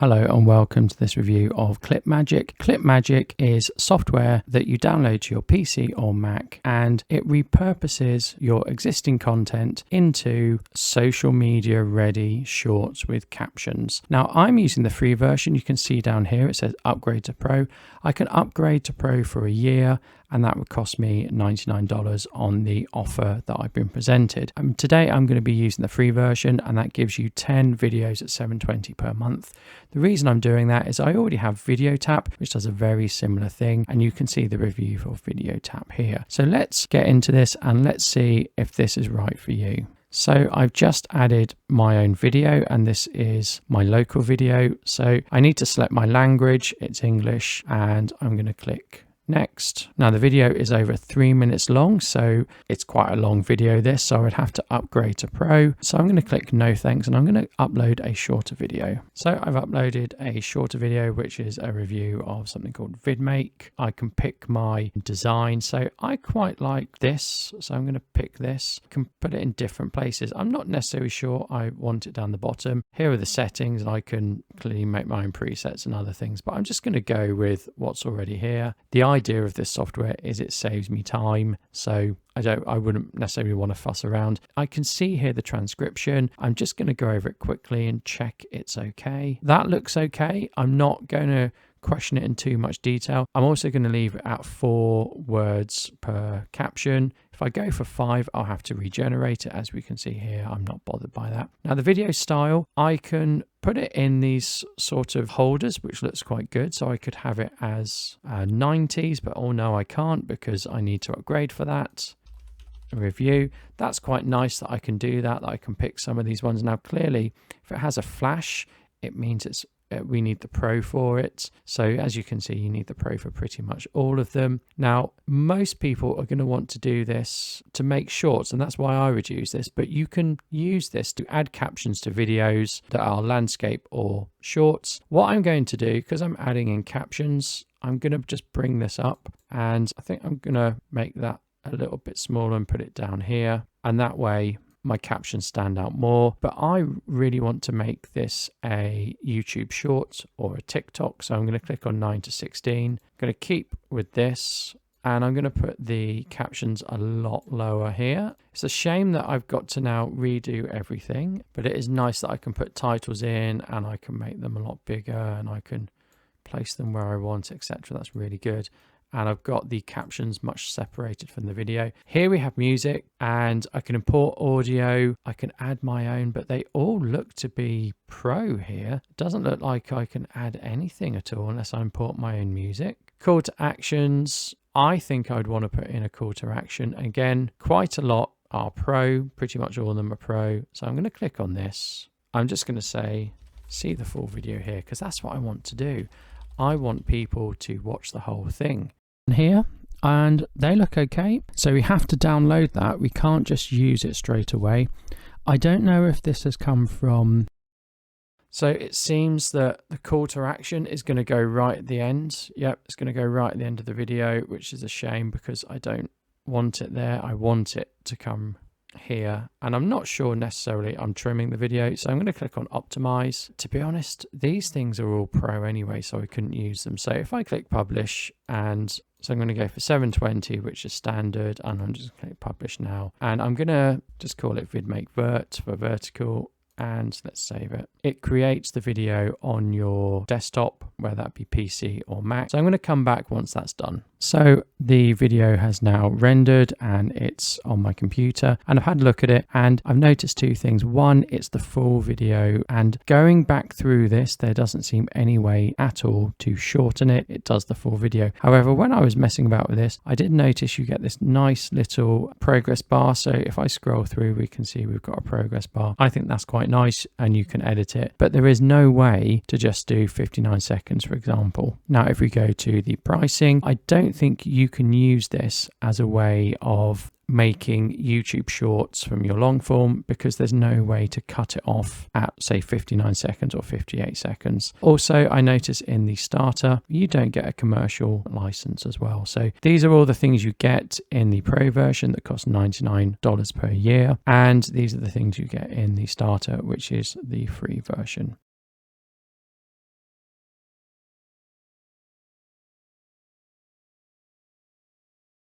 Hello and welcome to this review of Clipmagick. Clipmagick is software that you download to your PC or Mac and it repurposes your existing content into social media ready shorts with captions. Now I'm using the free version. You can see down here it says upgrade to Pro. I can upgrade to Pro for a year and that would cost me $99 on the offer that I've been presented. Today I'm going to be using the free version and that gives you 10 videos at $7.20 per month. The reason I'm doing that is I already have VideoTap, which does a very similar thing, and you can see the review for VideoTap here. So let's get into this and let's see if this is right for you. So I've just added my own video and this is my local video. So I need to select my language, it's English, and I'm going to click next. Now the video is over 3 minutes long, so it's quite a long video this, so I would have to upgrade to Pro. So I'm going to click no thanks and I'm going to upload a shorter video. So I've uploaded a shorter video which is a review of something called VidMake. I can pick my design, so I quite like this, so I'm going to pick this. I can put it in different places. I'm not necessarily sure I want it down the bottom. Here are the settings and I can clearly make my own presets and other things, but I'm just going to go with what's already here. The idea of this software is it saves me time, so I wouldn't necessarily want to fuss around. I can see here the transcription. I'm just going to go over it quickly and check it's okay. That looks okay. I'm not going to question it in too much detail. I'm also going to leave it at 4 words per caption. If I go for 5, I'll have to regenerate it. As we can see here, I'm not bothered by that. Now the video style, I can put it in these sort of holders, which looks quite good. So I could have it as 90s, but oh no, I can't because I need to upgrade for that. Review. That's quite nice that I can do that I can pick some of these ones. Now clearly, if it has a flash, it means we need the Pro for it. So as you can see, you need the Pro for pretty much all of them. Now, most people are going to want to do this to make shorts, and that's why I would use this, but you can use this to add captions to videos that are landscape or shorts. What I'm going to do, because I'm adding in captions, I'm going to just bring this up, and I think I'm going to make that a little bit smaller and put it down here, and that way my captions stand out more. But I really want to make this a YouTube short or a TikTok, so I'm going to click on 9 to 16. I'm going to keep with this and I'm going to put the captions a lot lower here. It's a shame that I've got to now redo everything, but it is nice that I can put titles in and I can make them a lot bigger and I can place them where I want, etc. That's really good. And I've got the captions much separated from the video. Here we have music and I can import audio. I can add my own, but they all look to be Pro here. It doesn't look like I can add anything at all unless I import my own music. Call to actions. I think I'd want to put in a call to action. Again, quite a lot are Pro. Pretty much all of them are Pro. So I'm going to click on this. I'm just going to say, see the full video here, because that's what I want to do. I want people to watch the whole thing. Here, and they look okay, so we have to download that. We can't just use it straight away. I don't know if this has come from, so it seems that the call to action is going to go right at the end. Yep, it's going to go right at the end of the video, which is a shame because I don't want it there. I want it to come here, and I'm not sure necessarily I'm trimming the video, so I'm going to click on optimize. To be honest, these things are all Pro anyway, so I couldn't use them. So if I click publish, and so I'm going to go for 720, which is standard, and I'm just going to click publish now, and I'm going to just call it VidMake Vert for vertical, and let's save it. It creates the video on your desktop, whether that be PC or Mac. So I'm going to come back once that's done. So the video has now rendered and it's on my computer, and I've had a look at it and I've noticed 2 things. One, it's the full video, and going back through this, there doesn't seem any way at all to shorten it. It does the full video. However, when I was messing about with this, I did notice you get this nice little progress bar. So if I scroll through, we can see we've got a progress bar. I think that's quite nice and you can edit it, but there is no way to just do 59 seconds, for example. Now, if we go to the pricing, I don't think you can use this as a way of making YouTube shorts from your long form because there's no way to cut it off at say 59 seconds or 58 seconds. Also, I notice in the starter, you don't get a commercial license as well. So these are all the things you get in the Pro version that costs $99 per year. And these are the things you get in the starter, which is the free version.